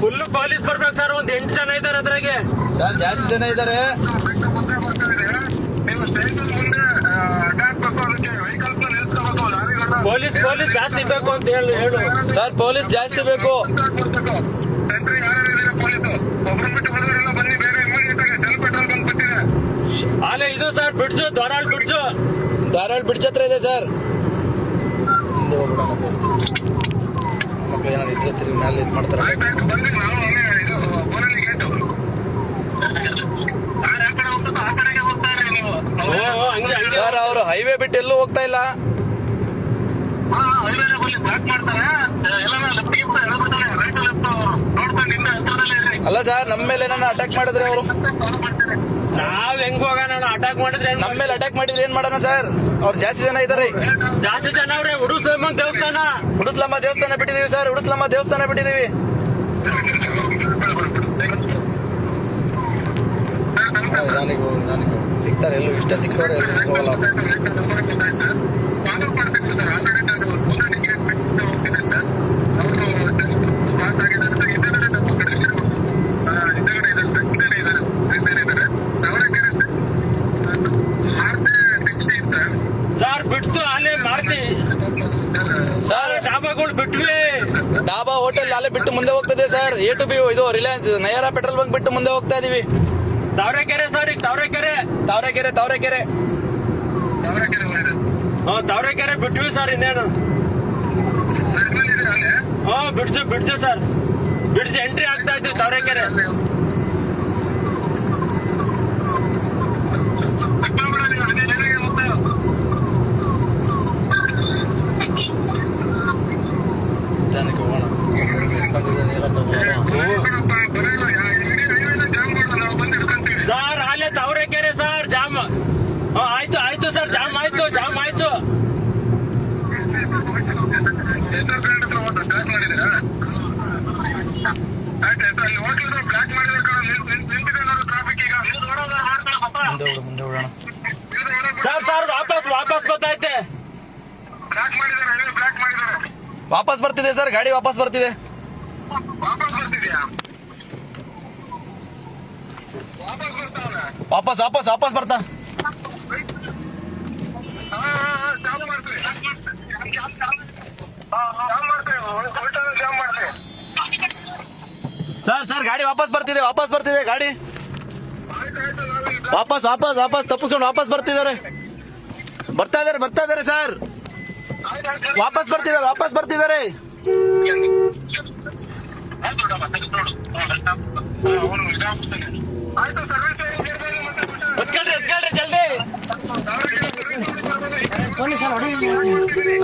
Full police ಬರ್ಬೇಕು sir. ಒಂದ್ 8 ಜನ ಇದಾರೆ ಅದ್ರಾಗೆ ಸರ್. ಜಾಸ್ತಿ ಜನ ಇದ್ದಾರೆ. ಪೊಲೀಸ್ ಜಾಸ್ತಿ ಬೇಕು ಅಂತ ಹೇಳು ಸರ್. ಪೊಲೀಸ್ ಜಾಸ್ತಿ ಬೇಕು. ಅಲ್ಲೇ ಇದು ಸರ್ ಬಿಡ್ಸು, ಧಾರಾಳ್ ಬಿಡ್ಸು. ಧಾರಾಳ್ ಬ್ರಿಡ್ಜ್ ಹತ್ರ ಇದೆ ಸರ್. ಹಿಂದೆ ಹೋಗ್ಬಿಡೋಣ ಜಾಸ್ತಿ. ಮಕ್ಳು ಏನಾದ್ರು ಇದ್ರೆ ತಿರುಗಿ ಮೇಲೆ ಇದು ಮಾಡ್ತಾರೆ. ಸರ್ ಅವರು ಹೈವೇ ಬಿಟ್ಟು ಎಲ್ಲೂ ಹೋಗ್ತಾ ಇಲ್ಲ. ಅಲ್ಲ ಸರ್, ನಮ್ಮ ಮೇಲೆ ಏನಾರ ಅಟ್ಯಾಕ್ ಮಾಡಿದ್ರೆ ಅವರು, ನಾವ್ ಹೆಂಗ್ ಹೋಗೋಣ? ಅಟ್ಯಾಕ್ ಮಾಡಿದ್ರೆ ನಮ್ಮ ಮೇಲೆ ಅಟ್ಯಾಕ್ ಮಾಡಿದ್ರೆ ಏನ್ ಮಾಡೋಣ ಸರ್? ಅವ್ರು ಜಾಸ್ತಿ ಜನ ಇದಾರೆ. ಜಾಸ್ತಿ ಜನ ಅವ್ರೆ. ಉಡುಸ್ಲಮ್ಮ ದೇವಸ್ಥಾನ ಬಿಟ್ಟಿದೀವಿ ಸರ್. ಉಡುಸ್ಲಮ್ಮ ದೇವಸ್ಥಾನ ಬಿಟ್ಟಿದೀವಿ. ನಿಧಾನಿಗೆ ಸಿಗ್ತಾರೆ. ಎಲ್ಲೂ ಇಷ್ಟ ಸಿಕ್ಕವ್ರೆ ಹೋಗಲ್ಲ. ಸರ್ ಬಿಡ್ತು ಅಲ್ಲೇ ಮಾಡ್ತಿ ಸರ್. ಡಾಬಾಗಳು ಬಿಟ್ವಿ. ಡಾಬಾ ಹೋಟೆಲ್ ಅಲ್ಲೇ ಬಿಟ್ಟು ಮುಂದೆ ಹೋಗ್ತದೆ ಸರ್. ಎ ಟು ಬಿ ಇದು ರಿಲಯನ್ಸ್ ನಯಾರ ಪೆಟ್ರೋಲ್ ಬಂಕ್ ಬಿಟ್ಟು ಮುಂದೆ ಹೋಗ್ತಾ ಇದೀವಿ. ತಾವರೆಕೆರೆ ಸರ್. ಈಗ ತಾವರೆಕೆರೆ ತಾವರೆಕೆರೆ ಬಿಟ್ವಿ ಸರ್. ಇನ್ನೇನು ಬಿಡ್ತು ಸರ್. ಬಿಡ್ಸಿ ಎಂಟ್ರಿ ಆಗ್ತಾ ಇದ್ವಿ ತಾವರೆಕೆರೆ. ಸರ್ ಅಲ್ಲೇ ತಾವರೆಕೆರೆ ಸರ್ ಜಾಮ್. ಆಯ್ತು ಸರ್. ಜಾಮ್ ಆಯ್ತು. ಸರ್ ವಾಪಸ್ ಗೊತ್ತೈತೆ. ವಾಪಸ್ ಬರ್ತಿದೆ ಸರ್. ಗಾಡಿ ವಾಪಸ್ ಬರ್ತಿದೆ. ವಾಪಸ್ ಬರ್ತಾ. ಸರ್ ಗಾಡಿ ವಾಪಸ್ ಬರ್ತಿದೆ ಗಾಡಿ. ವಾಪಸ್ ತಪ್ಪಿಸ್ಕೊಂಡು ವಾಪಸ್ ಬರ್ತಾ ಇದಾರೆ ಸರ್. ವಾಪಸ್ ಬರ್ತಿದ್ದಾರೆ. ಜಲ್ದಿ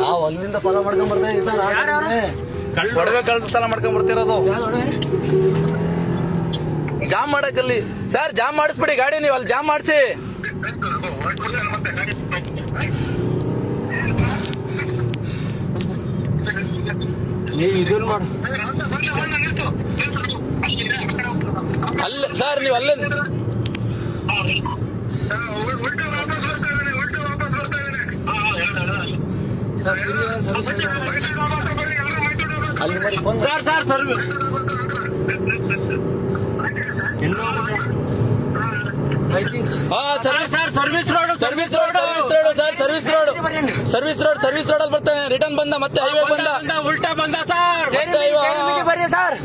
ನಾವು ಅಲ್ಲಿಂದ ಫಾಲೋ ಮಾಡ್ಕೊಂಡ್ ಬರ್ತಾ ಇದೀವಿ ಸರ್. ಒಡವೆ ಕಳ್ತನ ಮಾಡ್ಕೊಂಡ್ ಬರ್ತಿರೋದು. ಜಾಮ್ ಮಾಡಕ್ಕಲ್ಲಿ ಸರ್. ಜಾಮ್ ಮಾಡಿಸ್ಬಿಡಿ ಗಾಡಿ. ನೀವು ಅಲ್ಲಿ ಜಾಮ್ ಮಾಡಿಸಿ. ಇದನ್ ಮಾಡು ಅಲ್ಲ ಸರ್. ನೀವು ಅಲ್ಲೇ ಅಲ್ಲಿ ಮಾಡಿ ಫೋನ್ ಸರ್. ಸರ್ವಿಸ್ ರೋಡ್ ಅಲ್ಲಿ ಬರ್ತಾನೆ. ರಿಟರ್ನ್ ಬಂದ ಮತ್ತೆ ಹೈವೇ ಬಂದ. ಉಲ್ಟಾ ಬಂದ ಸರ್. ಬರ್ರಿ ಸರ್.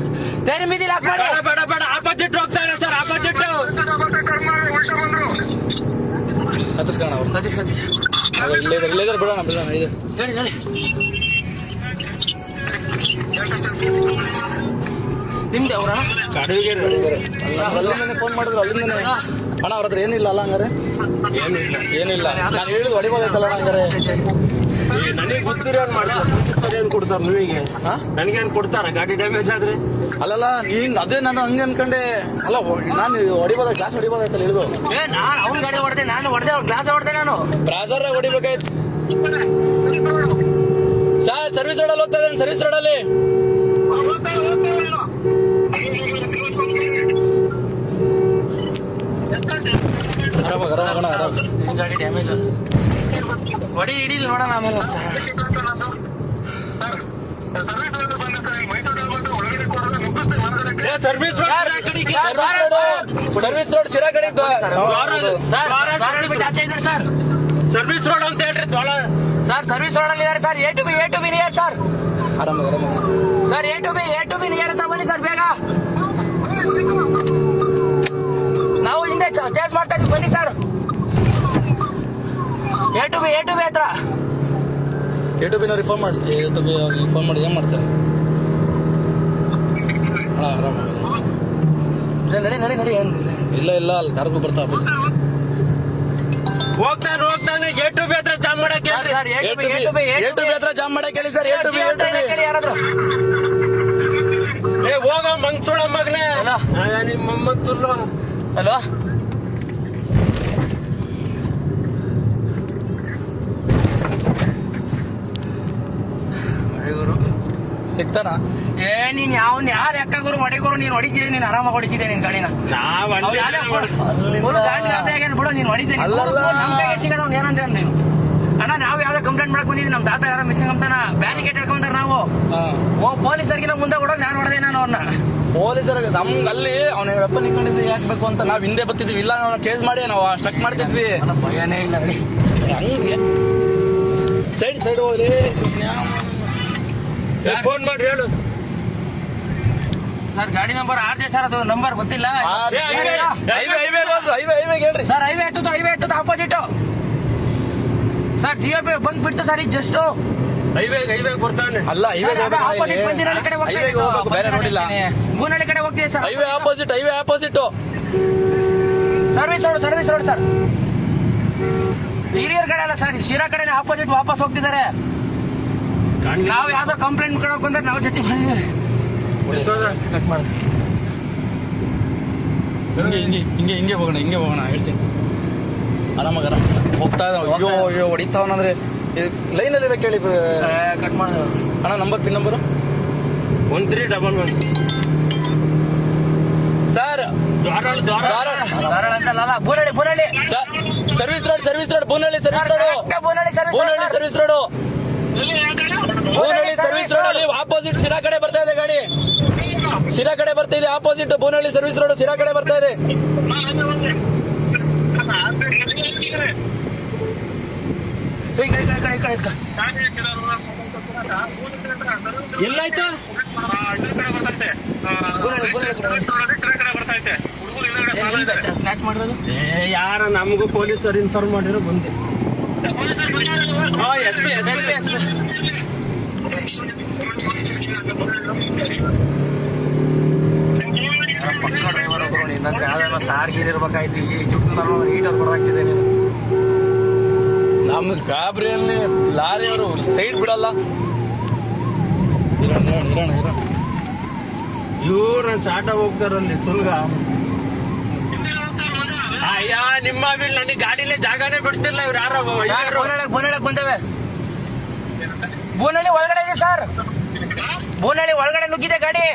ಬೇಡ ಆಪೋಸಿಟ್ ಹೋಗ್ತಾ ಇದೆ ಸರ್. ಆಪೋಸಿಟ್ ಹತ್ತಿಸ್ಕೋಣ. ಇಲ್ಲೇ ಬಿಡೋಣ. ನಿಮ್ದು ಅವರ ಅಲ್ಲಿಂದನೇ ಫೋನ್ ಮಾಡಿದ್ರು. ಅಲ್ಲಿಂದನೇ ಅಣ್ಣ ಅವ್ರ ಹತ್ರ ಏನಿಲ್ಲ ಅಲ್ಲ ಹಂಗಾರೆ? ಏನಿಲ್ಲ. ನಾನು ಹೇಳಿದ್ ಹೊಡಿಬೋದಾಯ್ತಲ್ಲ ಹಂಗಾರೆ. ನನಗೆ ಗೊತ್ತಿರೋ ಮಾಡ್ತಾರೆ. ಏನ್ ಕೊಡ್ತಾರ ನೀವಿಗೆ? ನನಗೇನ್ ಕೊಡ್ತಾರ ಗಾಡಿ ಡ್ಯಾಮೇಜ್ ಆದ್ರೆ? ಅಲ್ಲಲ್ಲ ನೀನ್ ಅದೇ ನಾನು ಹಂಗೆ ಅನ್ಕೊಂಡೆ. ಅಲ್ಲ ನಾನು ಹೊಡಿಬೋದ ಗ್ಲಾಸ್ ಹೊಡಿಬೋದಾಯ್ತಲ್ಲ ಹೇಳಿದು. ನಾನು ಅವ್ನ ಗಾಡಿ ಹೊಡೆದೆ. ನಾನು ಹೊಡೆದೆ ಗ್ಲಾಸ್ ಹೊಡೆದೆ. ನಾನು ಬ್ರಾಸರ್ ಹೊಡಿಬೇಕಾಯ್ತು ಸರ್. ಸರ್ವಿಸ್ ರೋಡಲ್ಲಿ ಹೋಗ್ತಾ ಇದ್ದೇನೆ. ಸರ್ವಿಸ್ ರೋಡಲ್ಲಿ ಗಾಡಿ ಡ್ಯಾಮೇಜ್. ಹೊಡಿ ಹಿಡಿಲಿ ನೋಡೋಣ ಆಮೇಲೆ. ಸರ್ವಿಸ್ ಸರ್ವಿಸ್ ರೋಡ್ ಶಿರಾ ಕಡೆ ಆಚೆ ಇದ್ದಾರೆ ಸರ್. ಸರ್ವಿಸ್ ರೋಡ್ ಅಂತ ಹೇಳ್ರಿ ದ್ವಾಳ. ಸರ್ ಸರ್ವಿಸ್ ರೋಡ್ ಅಲ್ಲಿ ಇದ್ದಾರೆ sir. A to B near sir. ಆರಾಮ sir A to B near ಹತ್ರ ಬನ್ನಿ ಸರ್ ಬೇಗ. ನಾವು ಹಿಂದೆ ಚೇಸ್ ಮಾಡ್ತಾ ಇದ್ವಿ, ಬನ್ನಿ ಸರ್. ಎ ಟು ಬಿ ಹತ್ರ. ಎ ಟು ಬಿನ ರಿಫಾರ್ಮ್ ಮಾಡಿ, ಎ ಟು ಬಿ ರಿಫಾರ್ಮ್ ಮಾಡಿ ಏನ್ ಮಾಡ್ತಾರೆ? ಆರಾಮ ನಡಿ ಇಲ್ಲ ಅಲ್ಲಿ ಕಾರ್ಗೂ ಬರ್ತಾ ಆಫೀಸ್ ಹೋಗ್ತಾನೆ ಎ ಟು ಬಿ ಹತ್ರ ಜಾಮ್ ಮಾಡಕ್ಕೆ ಹೇಳ್ರಿ. ಸರ್ ಎ ಟು ಬಿ ಹತ್ರ ಜಾಮ್ ಮಾಡಕ್ಕೆ ಹೇಳಿ ಸರ್. ಎ ಟು ಬಿ ಯಾರಾದ್ರು ಏ ಹೋಗ ಮಂಗ್ಸೋಳ ಮಗನೇ. ಅಲ್ಲ. ನಿಮ್ಮ ಮೊಮ್ಮಗ್ ತುಲ್ಲು. ಹಲೋ ಸಿಗ್ತಾನ? ಏ ನೀನ್ ಯಾರ ಲೆಕ್ಕಗುರು ಹೊಡಿಗುರು ನೀನ್ ಹೊಡಿತಿದ್ದೆ, ನೀನ್ ಆರಾಮಾಗಿ ಹೊಡಿತಿದ್ದೆ ನಿನ್ ಗಾಡಿನ. ನಾವ್ ಅಲ್ಲಿ ಗಾಡಿ ಗಾಬರಿ ಆಗ್ಯಾನ ಬಿಡು, ನೀನ್ ಹೊಡಿತೀನಿ. ಅಲ್ಲಲ್ಲ. ನಮ್ ಕೈಗೆ ಸಿಗೋದವ್ನು ಏನಂದ್ರೆ ನೀನು ಅಣ್ಣ, ನಾವು ಯಾವ್ದೋ ಕಂಪ್ಲೇಂಟ್ ಮಾಡಕ್ ಬಂದಿದ್ವಿ, ನಮ್ ತಾತ ಯಾರೋ ಮಿಸ್ಸಿಂಗ್ ಅಂತಾನ ಬ್ಯಾರಿಕೇಡ್ ಹೇಳ್ಕೊಂತಾರ. ನಾವು ಪೊಲೀಸರಿಗಿನ ಮುಂದೆ ಕೊಡೋದು ನಾನು ಹೊಡೆದೆ ನಾನು ಅವ್ರನ್ನ. ಪೊಲೀಸರ ನಮ್ಗೆ ಅಲ್ಲಿ ಅವನ ವೆಪನ್ ಇಟ್ಕೊಂಡಿದ್ದು ಯಾಕಬೇಕು ಅಂತ ನಾವ್ ಹಿಂದೆ ಬರ್ತಿದ್ವಿ. ಇಲ್ಲ ನಾವು ಚೇಂಜ್ ಮಾಡಿ ನಾವು ಸ್ಟಕ್ ಮಾಡ್ತಿದ್ವಿ. ನನ್ನ ಭಯನೇ ಇಲ್ಲ ನಡಿ. ಹಂಗೆ ಸೈಡ್ ಹೋಗ್ಲಿ. ಫೋನ್ ಮಾಡಿ ಹೇಳು. ಸರ್ ಗಾಡಿ ನಂಬರ್ RJ ಸರ್, ಅದು ನಂಬರ್ ಗೊತ್ತಿಲ್ಲ. ಹೈವೇ ಹೇಳ್ರಿ ಸರ್ ಹೈವೇ ಎತ್ತುತ್ತು ಆಪೋಸಿಟ್ ಸರ್. GOP ಬಂದ್ ಬಿಡ್ತು ಸರ್ ಈಗ ಜಸ್ಟ್. ಹೈವೇ ಬರ್ತಾನೆ. ಅಲ್ಲ ಹೈವೇ ಆಪೋಸಿಟ್ ಬಂಜಿನಹಳ್ಳಿ ಕಡೆ ಹೋಗ್ಬೇಕು, ಬೇರೆ ನೋಡಿಲ್ಲ. ಬೂನಹಳ್ಳಿ ಕಡೆ ಹೋಗ್ತೀವಿ sir. Highway opposite service road sir. ಹಿರಿಯರ್ ಕಡೆ ಅಲ್ಲ ಸರ್, ಶಿರಾ ಕಡೆ ಆಪೋಸಿಟ್ ವಾಪಸ್ ಹೋಗ್ತಿದ್ದಾರೆ. ನಾವ್ ಯಾವ್ದೋ ಕಂಪ್ಲೇಂಟ್ ಕೊಡೋಕ್ ಬಂದ್ರೆ ನಾವು ಜೊತೆ ಬಂದಿದ್ದೀವಿ. ಕಟ್ ಮಾಡಿ ಹಿಂಗೆ ಹೋಗೋಣ ಹೇಳ್ತೀನಿ. ಆರಾಮಾಗ ಹೋಗ್ತಾ ಅಯ್ಯೋ ಹೊಡಿತಾವನಂದ್ರೆ ಲೈನಲ್ಲಿ ಬೇಕು ಹೇಳಿ. ಕಟ್ ಮಾಡಿದ್ರು ಅಣ್ಣ ಪಿನ್ ನಂಬರ್ 1311 ಸರ್. ಧಾರವಾಡ ಅಂತಲ್ಲ, ಬೂನಹಳ್ಳಿ ಸರ್ವಿಸ್ ರೋಡ್ ಬೂನಹಳ್ಳಿ ಸರ್ವಿಸ್ ರೋಡ್ ಅಲ್ಲಿ ಆಪೋಸಿಟ್ ಸಿರಾ ಕಡೆ ಬರ್ತಾ ಇದೆ ಗಾಡಿ. ಸಿರಾ ಕಡೆ ಬರ್ತಾ ಇದೆ ಆಪೋಸಿಟ್ ಬೂನಹಳ್ಳಿ ಸರ್ವಿಸ್ ರೋಡ್ ಸಿರಾ ಕಡೆ ಬರ್ತಾ ಇದೆ. ಎಲ್ಲಾಯ್ತು? ಸ್ನ್ಯಾಚ್ ಮಾಡಿರೋದು ಯಾರ ನಮಗೂ ಪೊಲೀಸರು ಇನ್ಫಾರ್ಮ್ ಮಾಡಿರೋ ಬಂದೆ. ಎಸ್ ಪಿ ಪಕ್ಕ ಡ್ರೈವರ್ ಒಬ್ಬರು ನಿನ್ನಂದ್ರೆ ಯಾವ್ದಾರ ಸಾರ್ಗೀರ್ ಇರ್ಬೇಕಾಯ್ತು. ಈ ಜುಟ್ಟು ಈಟಲ್ಲಿ ಕೊಡಾಕ್ತಿದೆ ನೀನು. ನಮ್ಗೆ ಗಾಬರಿಯಲ್ಲಿ ಲಾರಿ ಅವರು ಸೈಡ್ ಬಿಡಲ್ಲ. ಇರೋಣ ಇವ್ರು ಚಾಟ ಹೋಗ್ತಾರಲ್ಲಿ ತುಲ್ಗ. ಅಯ್ಯ ನಿಮ್ಮ ನನಗೆ ಗಾಡಿಲೇ ಜಾಗನೇ ಬಿಡ್ತಿಲ್ಲ ಇವ್ರು ಯಾರು. ಬೂನಹಳ್ಳಿ ಬಂದೇವೆ. ಬೂನಹಳ್ಳಿ ಒಳಗಡೆ ಇದೆ ಸರ್. ಬೂನಹಳ್ಳಿ ಒಳಗಡೆ ನುಗ್ಗಿದೆ ಗಾಡಿ.